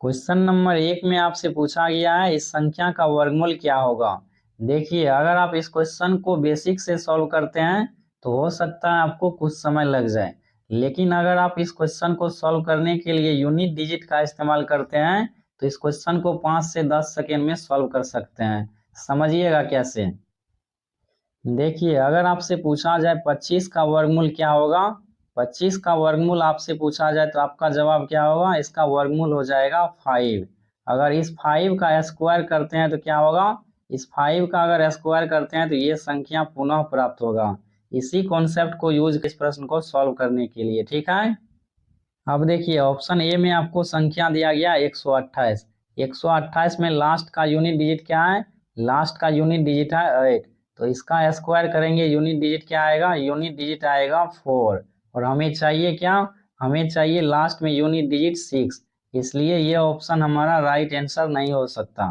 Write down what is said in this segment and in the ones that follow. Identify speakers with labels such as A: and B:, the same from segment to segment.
A: Question number 1 में आपसे पूछा गया है इस संख्या का वर्गमूल क्या होगा। देखिए, अगर आप इस क्वेश्चन को बेसिक से सॉल्व करते हैं तो हो सकता है आपको कुछ समय लग जाए, लेकिन अगर आप इस क्वेश्चन को सॉल्व करने के लिए यूनिट डिजिट का इस्तेमाल करते हैं तो इस क्वेश्चन को 5 से 10 सेकेंड में सॉल्व कर सकते हैं। समझिएगा कैसे। देखिए, अगर आपसे पूछा जाए 25 का वर्गमूल क्या होगा, 25 का वर्गमूल आपसे पूछा जाए तो आपका जवाब क्या होगा, इसका वर्गमूल हो जाएगा 5। अगर इस 5 का स्क्वायर करते हैं तो क्या होगा, इस 5 का अगर स्क्वायर करते हैं तो ये संख्या पुनः प्राप्त होगा। इसी कॉन्सेप्ट को यूज इस प्रश्न को सॉल्व करने के लिए, ठीक है। अब देखिए, ऑप्शन ए में आपको संख्या दिया गया 128। 128 में लास्ट का यूनिट डिजिट क्या है, लास्ट का यूनिट डिजिट है 8। तो इसका स्क्वायर करेंगे, यूनिट डिजिट क्या आएगा, यूनिट डिजिट आएगा 4। और हमें चाहिए क्या, हमें चाहिए लास्ट में यूनिट डिजिट 6। इसलिए ये ऑप्शन हमारा राइट आंसर नहीं हो सकता।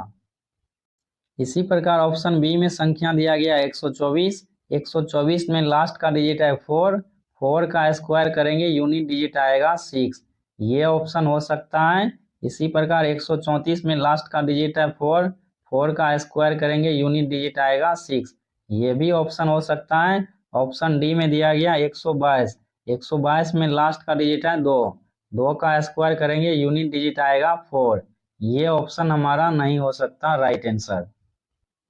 A: इसी प्रकार ऑप्शन बी में संख्या दिया गया 124। 124 में लास्ट का डिजिट है 4। 4 का स्क्वायर करेंगे, यूनिट डिजिट आएगा 6। ये ऑप्शन हो सकता है। इसी प्रकार 134 में लास्ट का डिजिट है 4। 4 का स्क्वायर करेंगे, यूनिट डिजिट आएगा 6। ये भी ऑप्शन हो सकता है। ऑप्शन डी में दिया गया 122। 122 में लास्ट का डिजिट है 2। 2 का स्क्वायर करेंगे, यूनिट डिजिट आएगा 4। ये ऑप्शन हमारा नहीं हो सकता राइट आंसर।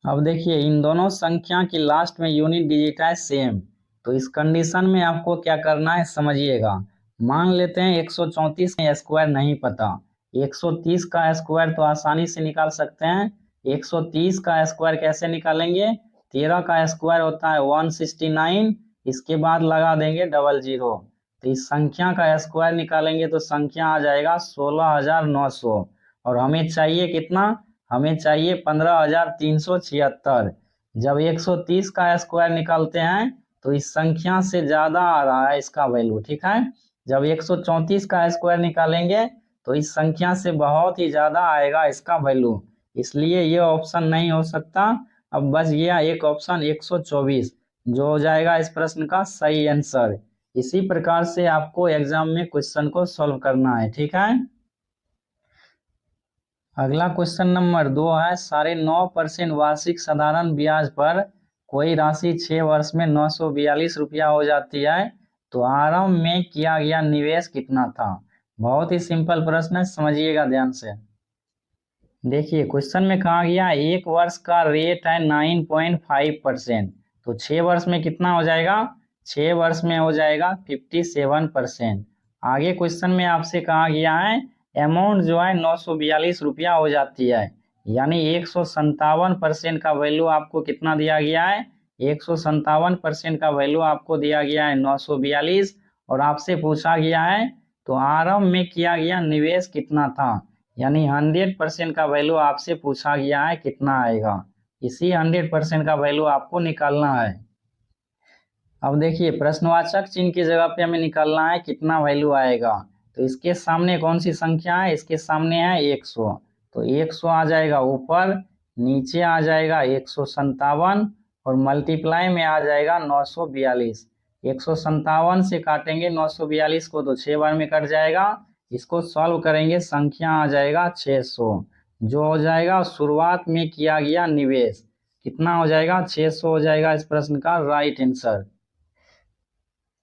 A: अब देखिए, इन दोनों संख्या की लास्ट में यूनिट डिजिट है सेम। तो इस कंडीशन में आपको क्या करना है समझिएगा। मान लेते हैं 134 का स्क्वायर नहीं पता, 130 का स्क्वायर तो आसानी से निकाल सकते हैं। 130 का स्क्वायर कैसे निकालेंगे, 13 का स्क्वायर होता है 169, इसके बाद लगा देंगे 00। तो इस संख्या का स्क्वायर निकालेंगे तो संख्या आ जाएगा 16,900। और हमें चाहिए कितना, हमें चाहिए 15,376। जब 130 का स्क्वायर निकालते हैं तो इस संख्या से ज्यादा आ रहा है इसका वैल्यू, ठीक है। जब 134 का स्क्वायर निकालेंगे तो इस संख्या से बहुत ही ज्यादा आएगा इसका वैल्यू, इसलिए ये ऑप्शन नहीं हो सकता। अब बच गया एक ऑप्शन 124, जो हो जाएगा इस प्रश्न का सही आंसर। इसी प्रकार से आपको एग्जाम में क्वेश्चन को सॉल्व करना है, ठीक है। अगला क्वेश्चन नंबर 2 है, 9.5% वार्षिक साधारण ब्याज पर कोई राशि 6 वर्ष में 942 रुपया हो जाती है, तो आरंभ में किया गया निवेश कितना था। बहुत ही सिंपल प्रश्न है, समझिएगा ध्यान से। देखिए, क्वेश्चन में कहा गया एक वर्ष का रेट है 9.5%, तो 6 वर्ष में कितना हो जाएगा, 6 वर्ष में हो जाएगा 57%। आगे क्वेश्चन में आपसे कहा गया है अमाउंट जो है 942 रुपया हो जाती है, यानी 157% का वैल्यू आपको कितना दिया गया है, 157% का वैल्यू आपको दिया गया है 942। और आपसे पूछा गया है तो आरंभ में किया गया निवेश कितना था, यानी 100% का वैल्यू आपसे पूछा गया है कितना आएगा। इसी 100% का वैल्यू आपको निकालना है। अब देखिए, प्रश्नवाचक चिन्ह की जगह पे हमें निकालना है कितना वैल्यू आएगा। तो इसके सामने कौन सी संख्या है, इसके सामने है 100। तो 100 आ जाएगा ऊपर, नीचे आ जाएगा 157 और मल्टीप्लाई में आ जाएगा 942। 157 से काटेंगे 942 को तो 6 बार में कट जाएगा। इसको सॉल्व करेंगे, संख्या आ जाएगा 600, जो हो जाएगा शुरुआत में किया गया निवेश। कितना हो जाएगा, 600 हो जाएगा इस प्रश्न का राइट आंसर।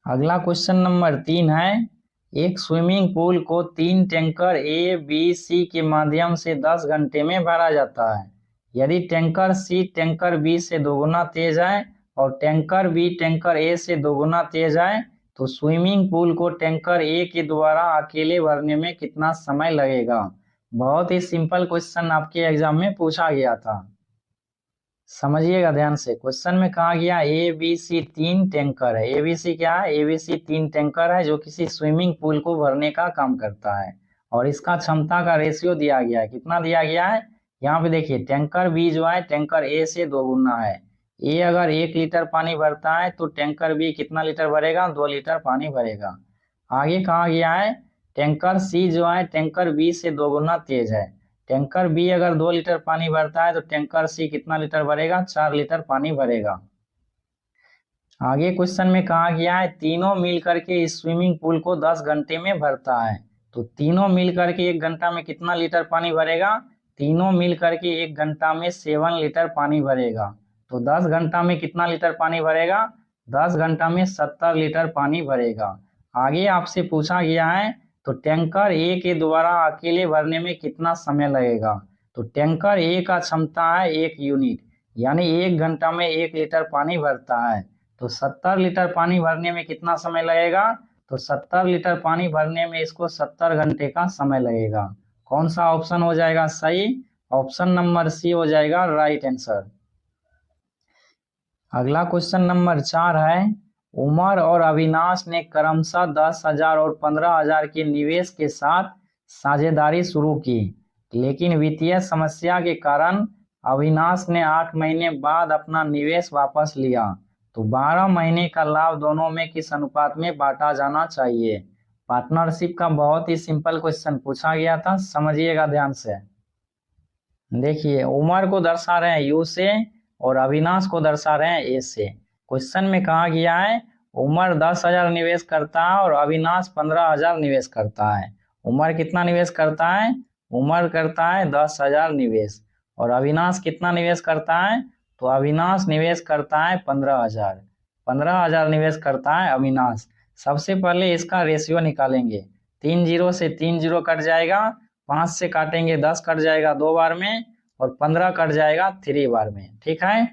A: अगला क्वेश्चन नंबर 3 है, एक स्विमिंग पूल को 3 टैंकर ए बी सी के माध्यम से 10 घंटे में भरा जाता है। यदि टैंकर सी टैंकर बी से दोगुना तेज है और टैंकर बी टैंकर ए से दोगुना तेज है, तो स्विमिंग पूल को टैंकर ए के द्वारा अकेले भरने में कितना समय लगेगा। बहुत ही सिंपल क्वेश्चन आपके एग्जाम में पूछा गया था, समझिएगा ध्यान से। क्वेश्चन में कहा गया ए बी सी 3 टैंकर है। एबीसी क्या है, एबीसी 3 टैंकर है जो किसी स्विमिंग पूल को भरने का काम करता है। और इसका क्षमता का रेशियो दिया गया है, कितना दिया गया है, यहाँ पे देखिए टैंकर बी जो है टैंकर ए से दोगुना है। ए अगर 1 लीटर पानी भरता है तो टैंकर बी कितना लीटर भरेगा, 2 लीटर पानी भरेगा। आगे कहा गया है टैंकर सी जो है टैंकर बी से दोगुना तेज है। टैंकर बी अगर 2 लीटर पानी भरता है तो टैंकर सी कितना लीटर भरेगा, 4 लीटर पानी भरेगा। आगे क्वेश्चन में कहा गया है तीनों मिल करके इस स्विमिंग पूल को 10 घंटे में भरता है। तो तीनों मिल करके 1 घंटा में कितना लीटर पानी भरेगा? तीनों मिल करके 1 घंटा में 7 लीटर पानी भरेगा। तो 10 घंटा में कितना लीटर पानी भरेगा? 10 घंटा में 70 लीटर पानी भरेगा। आगे आपसे पूछा गया है तो टैंकर ए के द्वारा अकेले भरने में कितना समय लगेगा? तो टैंकर ए का क्षमता है 1 यूनिट, यानी 1 घंटा में 1 लीटर पानी भरता है। तो 70 लीटर पानी भरने में कितना समय लगेगा? तो 70 लीटर पानी भरने में इसको 70 घंटे का समय लगेगा। कौन सा ऑप्शन हो जाएगा सही? ऑप्शन नंबर सी हो जाएगा राइट आंसर। अगला क्वेश्चन नंबर 4 है, उमर और अविनाश ने क्रमशः 10,000 और 15,000 के निवेश के साथ साझेदारी शुरू की, लेकिन वित्तीय समस्या के कारण अविनाश ने 8 महीने बाद अपना निवेश वापस लिया। तो 12 महीने का लाभ दोनों में किस अनुपात में बांटा जाना चाहिए? पार्टनरशिप का बहुत ही सिंपल क्वेश्चन पूछा गया था, समझिएगा ध्यान से। देखिए, उमर को दर्शा रहे हैं यू से और अविनाश को दर्शा रहे हैं ए से। क्वेश्चन में कहा गया है उमर 10,000 निवेश करता है और अविनाश 15,000 निवेश करता है। उमर कितना निवेश करता है? उमर करता है 10,000 निवेश और अविनाश कितना निवेश करता है? तो अविनाश निवेश करता है 15,000। 15,000 निवेश करता है अविनाश। सबसे पहले इसका रेशियो निकालेंगे। 3 जीरो से 3 जीरो कट जाएगा, 5 से काटेंगे 10 कट जाएगा 2 बार में और 15 कट जाएगा 3 बार में। ठीक है,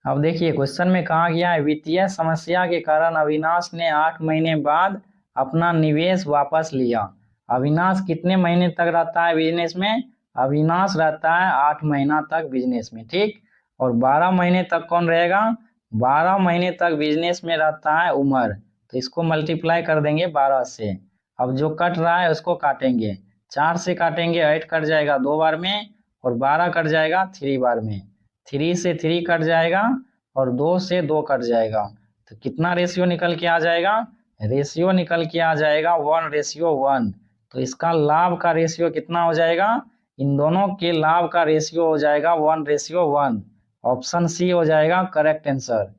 A: अब देखिए क्वेश्चन में कहा गया है वित्तीय समस्या के कारण अविनाश ने 8 महीने बाद अपना निवेश वापस लिया। अविनाश कितने महीने तक रहता है बिजनेस में? अविनाश रहता है 8 महीना तक बिजनेस में। ठीक, और 12 महीने तक कौन रहेगा? 12 महीने तक बिजनेस में रहता है उमर। तो इसको मल्टीप्लाई कर देंगे 12 से। अब जो कट रहा है उसको काटेंगे, 4 से काटेंगे 8 कट जाएगा 2 बार में और 12 कट जाएगा 3 बार में। 3 से 3 कट जाएगा और 2 से 2 कट जाएगा। तो कितना रेशियो निकल के आ जाएगा? रेशियो निकल के आ जाएगा 1:1। तो इसका लाभ का रेशियो कितना हो जाएगा? इन दोनों के लाभ का रेशियो हो जाएगा 1:1। ऑप्शन सी हो जाएगा करेक्ट आंसर।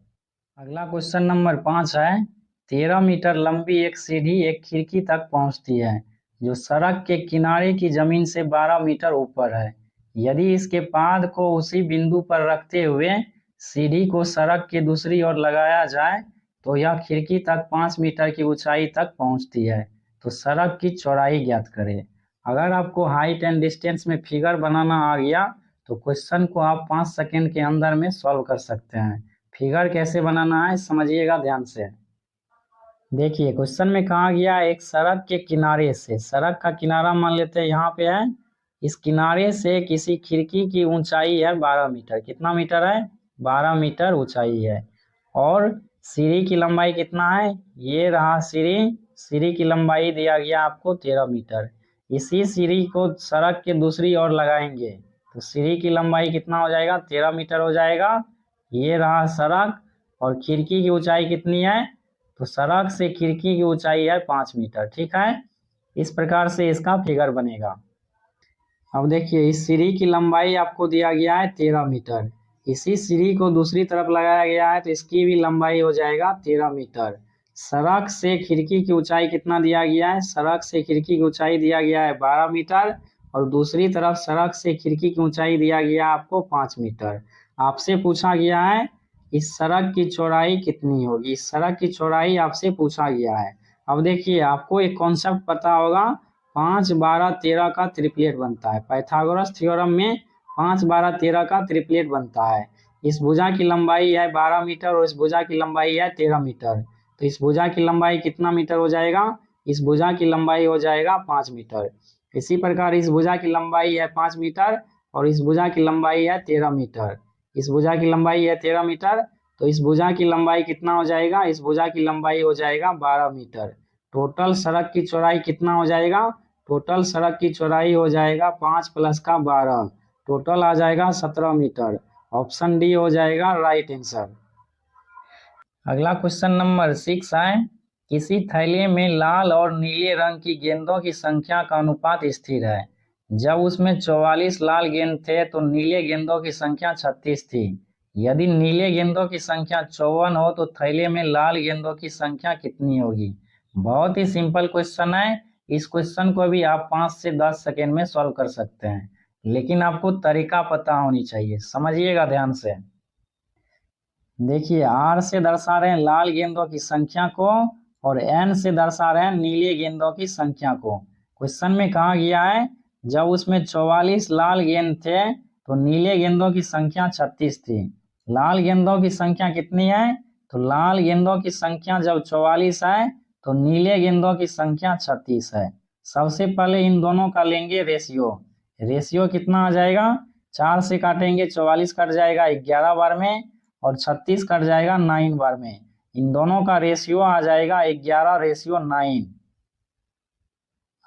A: अगला क्वेश्चन नंबर 5 है, 13 मीटर लंबी एक सीढ़ी एक खिड़की तक पहुंचती है जो सड़क के किनारे की जमीन से 12 मीटर ऊपर है। यदि इसके पाद को उसी बिंदु पर रखते हुए सीढ़ी को सड़क के दूसरी ओर लगाया जाए तो यह खिड़की तक 5 मीटर की ऊंचाई तक पहुंचती है। तो सड़क की चौड़ाई ज्ञात करें। अगर आपको हाइट एंड डिस्टेंस में फिगर बनाना आ गया तो क्वेश्चन को आप 5 सेकेंड के अंदर में सॉल्व कर सकते हैं। फिगर कैसे बनाना है समझिएगा ध्यान से। देखिए क्वेश्चन में कहा गया एक सड़क के किनारे से, सड़क का किनारा मान लेते हैं यहाँ पे है, इस किनारे से किसी खिड़की की ऊंचाई है 12 मीटर। कितना मीटर है? 12 मीटर ऊंचाई है। और सीढ़ी की लंबाई कितना है? ये रहा सीढ़ी, सीढ़ी की लंबाई दिया गया आपको 13 मीटर। इसी सीढ़ी को सड़क के दूसरी ओर लगाएंगे तो सीढ़ी की लंबाई कितना हो जाएगा? 13 मीटर हो जाएगा। ये रहा सड़क और खिड़की की ऊंचाई कितनी है? तो सड़क से खिड़की की ऊंचाई है 5 मीटर। ठीक है, इस प्रकार से इसका फिगर बनेगा। अब देखिए इस सीढ़ी की लंबाई आपको दिया गया है 13 मीटर। इसी सीढ़ी को दूसरी तरफ लगाया गया है तो इसकी भी लंबाई हो जाएगा 13 मीटर। सड़क से खिड़की की ऊंचाई कितना दिया गया है? सड़क से खिड़की की ऊंचाई दिया गया है 12 मीटर और दूसरी तरफ सड़क से खिड़की की ऊंचाई दिया गया है आपको 5 मीटर। आपसे पूछा गया है इस सड़क की चौड़ाई कितनी होगी? इस सड़क की चौड़ाई आपसे पूछा गया है। अब देखिए आपको एक कॉन्सेप्ट पता होगा, 5, 12, 13 का ट्रिपलेट बनता है। पाइथागोरस थ्योरम में 5, 12, 13 का ट्रिपलेट बनता है। इस भुजा की लंबाई है 12 मीटर और इस भुजा की लंबाई है 13 मीटर। तो इस भुजा की लंबाई कितना मीटर हो जाएगा? इस भुजा की लंबाई हो जाएगा 5 मीटर। इसी प्रकार इस भुजा की लंबाई है 5 मीटर और इस भुजा की लंबाई है 13 मीटर। इस भुजा की लंबाई है 13 मीटर तो इस भुजा की लंबाई कितना हो जाएगा? इस भुजा की लंबाई हो जाएगा 12 मीटर। टोटल सड़क की चौड़ाई कितना हो जाएगा? टोटल सड़क की चौड़ाई हो जाएगा 5 + का 12, टोटल आ जाएगा 17 मीटर। ऑप्शन डी हो जाएगा राइट आंसर। अगला क्वेश्चन नंबर 6 है, किसी थैले में लाल और नीले रंग की गेंदों की संख्या का अनुपात स्थिर है। जब उसमें 44 लाल गेंद थे तो नीले गेंदों की संख्या 36 थी। यदि नीले गेंदों की संख्या 54 हो तो थैले में लाल गेंदों की संख्या कितनी होगी? बहुत ही सिंपल क्वेश्चन है, इस क्वेश्चन को भी आप 5 से 10 सेकेंड में सॉल्व कर सकते हैं, लेकिन आपको तरीका पता होनी चाहिए। समझिएगा ध्यान से। देखिए R से दर्शा रहे हैं लाल गेंदों की संख्या को और N से दर्शा रहे हैं नीले गेंदों की संख्या को। क्वेश्चन में कहा गया है जब उसमें 44 लाल गेंद थे तो नीले गेंदों की संख्या 36 थी। लाल गेंदों की संख्या कितनी है? तो लाल गेंदों की संख्या जब 44 है तो नीले गेंदों की संख्या 36 है। सबसे पहले इन दोनों का लेंगे रेशियो। रेशियो कितना आ जाएगा? 4 से काटेंगे 44 कट जाएगा 11 बार में और 36 कट जाएगा 9 बार में। इन दोनों का रेशियो आ जाएगा 11:9।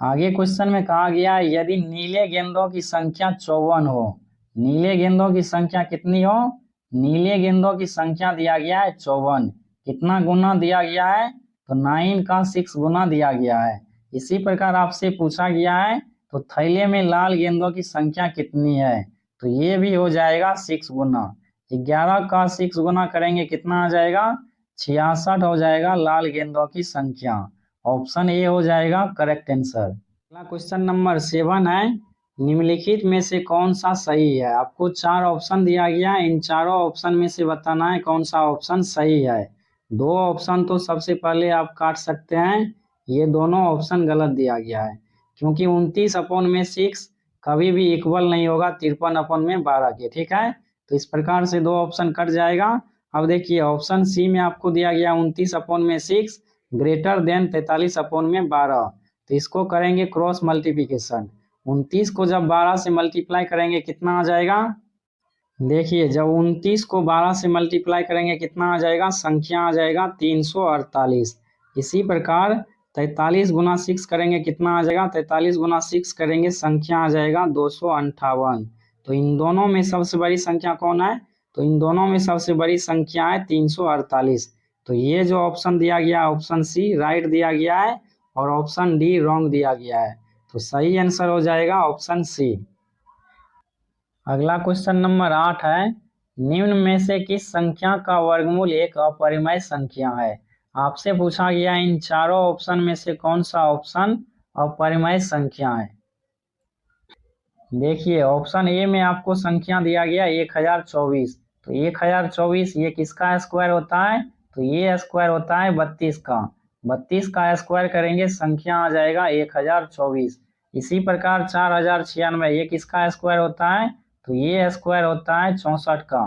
A: आगे क्वेश्चन में कहा गया है यदि नीले गेंदों की संख्या 54 हो। नीले गेंदों की संख्या कितनी हो? नीले गेंदों की संख्या दिया गया है 54। कितना गुना दिया गया है? तो 9 का 6 गुना दिया गया है। इसी प्रकार आपसे पूछा गया है तो थैले में लाल गेंदों की संख्या कितनी है? तो ये भी हो जाएगा 6 गुना। 11 का 6 गुना करेंगे कितना आ जाएगा? 66 हो जाएगा लाल गेंदों की संख्या। ऑप्शन ए हो जाएगा करेक्ट आंसर। अगला क्वेश्चन नंबर 7 है निम्नलिखित में से कौन सा सही है। आपको 4 ऑप्शन दिया गया है, इन चारों ऑप्शन में से बताना है कौन सा ऑप्शन सही है। 2 ऑप्शन तो सबसे पहले आप काट सकते हैं, ये दोनों ऑप्शन गलत दिया गया है क्योंकि 29/6 कभी भी इक्वल नहीं होगा 53/12 के। ठीक है, तो इस प्रकार से 2 ऑप्शन कट जाएगा। अब देखिए ऑप्शन सी में आपको दिया गया 29/6 ग्रेटर देन 43/12। तो इसको करेंगे क्रॉस मल्टीप्लिकेशन। 29 को जब 12 से मल्टीप्लाई करेंगे कितना आ जाएगा? देखिए जब 29 को 12 से मल्टीप्लाई करेंगे कितना आ जाएगा? संख्या आ जाएगा 348। इसी प्रकार 43 गुना 6 करेंगे कितना आ जाएगा? 43 गुना 6 करेंगे संख्या आ जाएगा 258। तो इन दोनों में सबसे बड़ी संख्या कौन है? तो इन दोनों में सबसे बड़ी संख्या है 348। तो ये जो ऑप्शन दिया गया ऑप्शन सी राइट दिया गया है और ऑप्शन डी रॉन्ग दिया गया है। तो सही आंसर हो जाएगा ऑप्शन सी। अगला क्वेश्चन नंबर 8 है निम्न में से किस संख्या का वर्गमूल एक अपरिमेय संख्या है। आपसे पूछा गया इन चारों ऑप्शन में से कौन सा ऑप्शन अपरिमेय संख्या है। देखिए ऑप्शन ए में आपको संख्या दिया गया 1024। तो 1024 ये किसका स्क्वायर होता है? तो ये स्क्वायर होता है 32 का। 32 का स्क्वायर करेंगे संख्या आ जाएगा 1024। इसी प्रकार 4096 ये किसका स्क्वायर होता है? तो ये स्क्वायर होता है 64 का।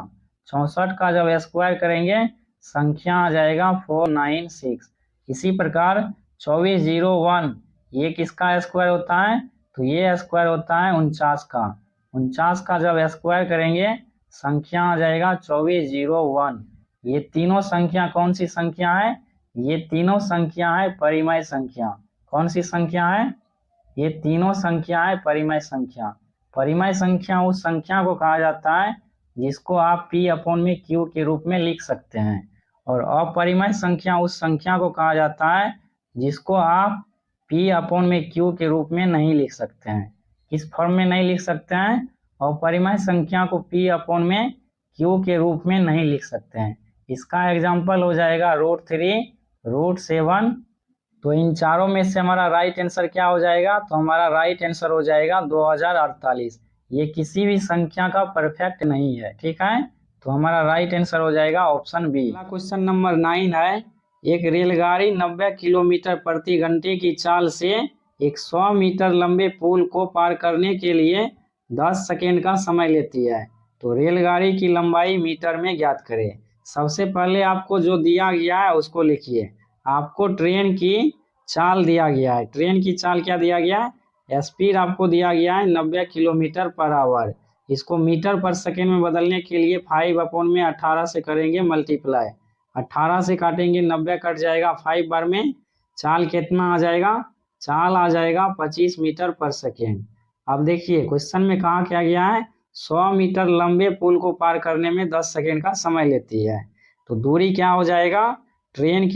A: 64 का जब स्क्वायर करेंगे संख्या आ जाएगा 496। इसी प्रकार 2401 ये किसका स्क्वायर होता है? तो ये स्क्वायर होता है 49 का। 49 का जब स्क्वायर करेंगे संख्या आ जाएगा 2401। ये तीनों संख्या कौन सी संख्या है? ये तीनों संख्या है परिमेय संख्या। कौन सी संख्या है? ये तीनों संख्या है परिमेय संख्या। परिमेय संख्या उस संख्या को कहा जाता है जिसको आप P/Q के रूप में लिख सकते हैं और अपरिमेय संख्या उस संख्या को कहा जाता है जिसको आप P/Q के रूप में नहीं लिख सकते हैं। किस फॉर्म में नहीं लिख सकते हैं? अपरिमेय संख्या को P/Q के रूप में नहीं लिख सकते हैं। इसका एग्जाम्पल हो जाएगा √3, √7। तो इन चारों में से हमारा राइट आंसर क्या हो जाएगा? तो हमारा राइट आंसर हो जाएगा 2048। ये किसी भी संख्या का परफेक्ट नहीं है। ठीक है, तो हमारा राइट आंसर हो जाएगा ऑप्शन बी। अगला क्वेश्चन नंबर 9 है एक रेलगाड़ी 90 किलोमीटर प्रति घंटे की चाल से एक 100 मीटर लंबे पुल को पार करने के लिए 10 सेकेंड का समय लेती है। तो रेलगाड़ी की लंबाई मीटर में ज्ञात करें। सबसे पहले आपको जो दिया गया है उसको लिखिए। आपको ट्रेन की चाल दिया गया है। ट्रेन की चाल क्या दिया गया है? स्पीड आपको दिया गया है 90 किलोमीटर पर आवर। इसको मीटर पर सेकेंड में बदलने के लिए 5/18 से करेंगे मल्टीप्लाई। 18 से काटेंगे 90 कट जाएगा 5 बार में। चाल कितना आ जाएगा? चाल आ जाएगा 25 मीटर पर सेकेंड। अब देखिए क्वेश्चन में कहा क्या गया है 100 मीटर लंबे पुल को पार करने में 10 सेकेंड का समय लेती है। तो दूरी क्या हो जाएगा? ट्रेन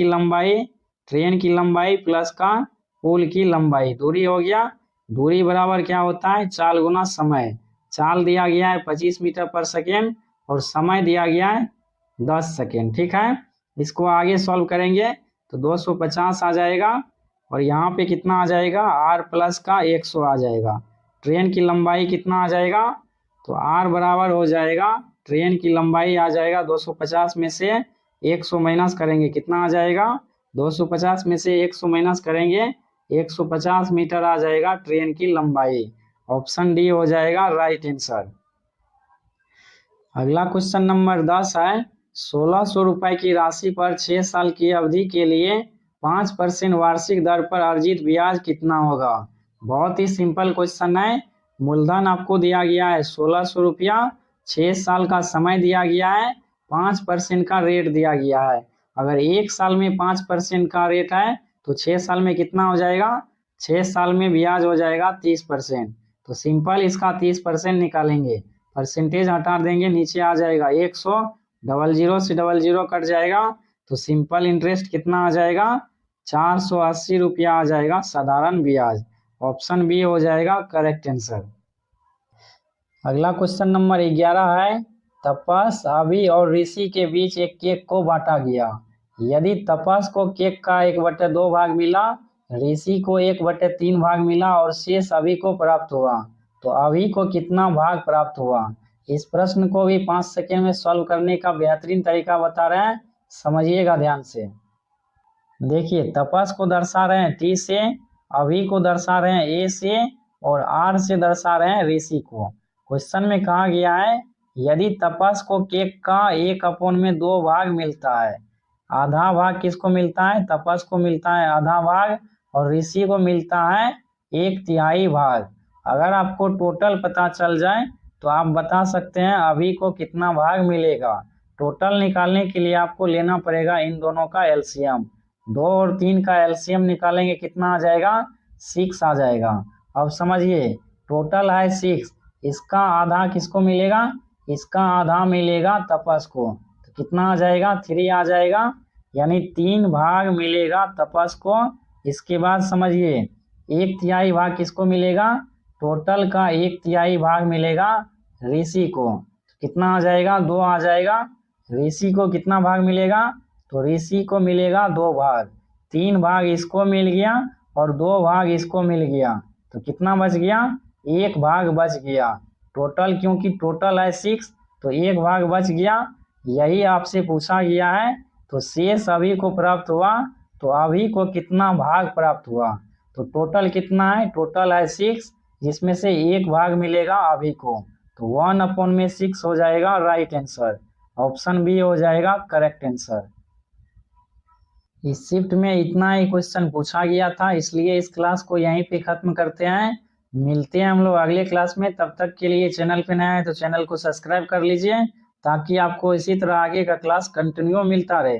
A: की लंबाई प्लस का पुल की लंबाई। दूरी हो गया। दूरी बराबर क्या होता है? चाल गुना समय। चाल दिया गया है 25 मीटर पर सेकेंड और समय दिया गया है 10 सेकेंड। ठीक है, इसको आगे सॉल्व करेंगे तो 250 आ जाएगा और यहाँ पे कितना आ जाएगा, r प्लस का 100 आ जाएगा। ट्रेन की लंबाई कितना आ जाएगा, तो r बराबर हो जाएगा, ट्रेन की लंबाई आ जाएगा 250 में से 100 माइनस करेंगे, कितना आ जाएगा, 250 में से 100 माइनस करेंगे, 150 मीटर आ जाएगा ट्रेन की लंबाई। ऑप्शन डी हो जाएगा राइट आंसर। अगला क्वेश्चन नंबर 10 है, 1600 रुपए की राशि पर 6 साल की अवधि के लिए 5% वार्षिक दर पर अर्जित ब्याज कितना होगा। बहुत ही सिंपल क्वेश्चन है। मूलधन आपको दिया गया है 1600 रुपया, 6 साल का समय दिया गया है, 5% का रेट दिया गया है। अगर 1 साल में 5% का रेट है तो 6 साल में कितना हो जाएगा, 6 साल में ब्याज हो जाएगा 30%। तो सिंपल इसका 30% निकालेंगे, परसेंटेज हटा देंगे, नीचे आ जाएगा 100, 00 से 00 कट जाएगा, तो सिंपल इंटरेस्ट कितना आ जाएगा, 480 रुपया आ जाएगा साधारण ब्याज। ऑप्शन बी हो जाएगा करेक्ट आंसर। अगला क्वेश्चन नंबर 11 है, तपस, अभी और ऋषि के बीच एक केक को बांटा गया। यदि तपस को केक का 1/2 भाग मिला, ऋषि को 1/3 भाग मिला और शेष अभी को प्राप्त हुआ, तो अभी को कितना भाग प्राप्त हुआ। इस प्रश्न को भी 5 सेकेंड में सॉल्व करने का बेहतरीन तरीका बता रहे हैं, समझिएगा ध्यान से। देखिए, तपस को दर्शा रहे हैं टी से, अभी को दर्शा रहे हैं ए से, और आर से दर्शा रहे हैं ऋषि को। क्वेश्चन में कहा गया है, यदि तपस को केक का 1/2 भाग मिलता है, आधा भाग किसको मिलता है, तपस को मिलता है आधा भाग, और ऋषि को मिलता है 1/3 भाग। अगर आपको टोटल पता चल जाए तो आप बता सकते हैं अभी को कितना भाग मिलेगा। टोटल निकालने के लिए आपको लेना पड़ेगा इन दोनों का एलसीएम। 2 और 3 का एलसीएम निकालेंगे, कितना आ जाएगा, 6 आ जाएगा। अब समझिए, टोटल है 6, इसका आधा किसको मिलेगा, इसका आधा मिलेगा तपस को, तो कितना आ जाएगा, 3 आ जाएगा, यानी 3 भाग मिलेगा तपस को। इसके बाद समझिए, 1/3 भाग किसको मिलेगा, टोटल का 1/3 भाग मिलेगा ऋषि को, तो कितना आ जाएगा, 2 आ जाएगा। ऋषि को कितना भाग मिलेगा, तो ऋषि को मिलेगा 2 भाग, 3 भाग इसको मिल गया और 2 भाग इसको मिल गया, तो कितना बच गया, 1 भाग बच गया। टोटल, क्योंकि टोटल है 6, तो 1 भाग बच गया। यही आपसे पूछा गया है। तो शेष अभी को प्राप्त हुआ, तो अभी को कितना भाग प्राप्त हुआ, तो टोटल कितना है, टोटल है 6, जिसमें से 1 भाग मिलेगा अभी को, तो 1/6 हो जाएगा राइट आंसर। ऑप्शन बी हो जाएगा करेक्ट आंसर। इस शिफ्ट में इतना ही क्वेश्चन पूछा गया था, इसलिए इस क्लास को यहीं पे खत्म करते हैं। मिलते हैं हम लोग अगले क्लास में। तब तक के लिए चैनल पे नया है तो चैनल को सब्सक्राइब कर लीजिए, ताकि आपको इसी तरह आगे का क्लास कंटिन्यू मिलता रहे।